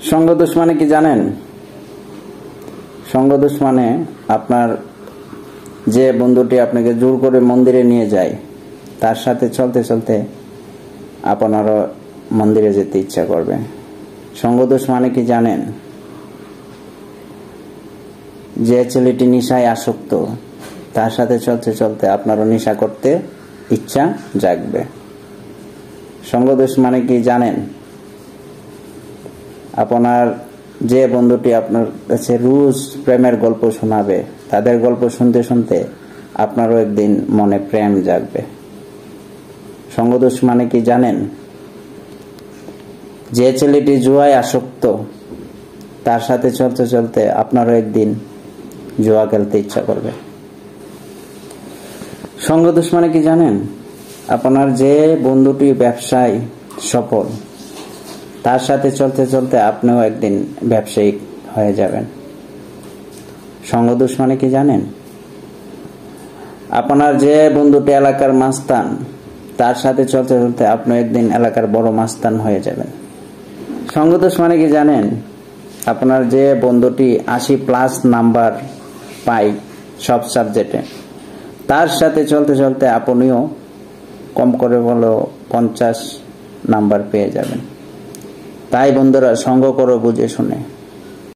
সঙ্গদোষ মানে কি জানেন? সঙ্গদোষ মানে আপনার যে বন্ধুটি আপনাকে জোর করে মন্দিরে নিয়ে যায়, তার সাথে চলতে চলতে আপনারও মন্দিরে যেতে ইচ্ছা করবে। সঙ্গদোষ মানে কি জানেন? যে ছেলেটি নেশায় আসক্ত, তার সাথে চলতে চলতে আপনারও নেশা করতে ইচ্ছা জাগবে। সঙ্গদোষ মানে কি জানেন? আপনার যে বন্ধুটি আপনার কাছে রোজ প্রেমের গল্প শোনাবে, তাদের গল্প শুনতে শুনতে আপনারও একদিন মনে প্রেম জাগবে। সঙ্গদোষ মানে কি জানেন? যে ছেলেটি জুয়ায় আসক্ত, তার সাথে চলতে চলতে আপনারও একদিন জুয়া খেলতে ইচ্ছা করবে। সঙ্গদোষ মানে কি জানেন? আপনার যে বন্ধুটি ব্যবসায় সফল, তার সাথে চলতে চলতে আপনিও একদিন ব্যবসায়িক হয়ে যাবেন। সঙ্গদোষ মানে কি জানেন? আপনার যে বন্ধুটি এলাকার মাস্তান, তার সাথে চলতে চলতে আপনি একদিন এলাকার বড় মাস্তান হয়ে যাবেন। সঙ্গদোষ মানে কি জানেন? আপনার যে বন্ধুটি 80+ নাম্বার পায় সব সাবজেক্টে, তার সাথে চলতে চলতে আপনিও কম করে হলেও 50 নাম্বার পেয়ে যাবেন। তাই বন্ধুরা, সঙ্গ করো বুঝে শুনে।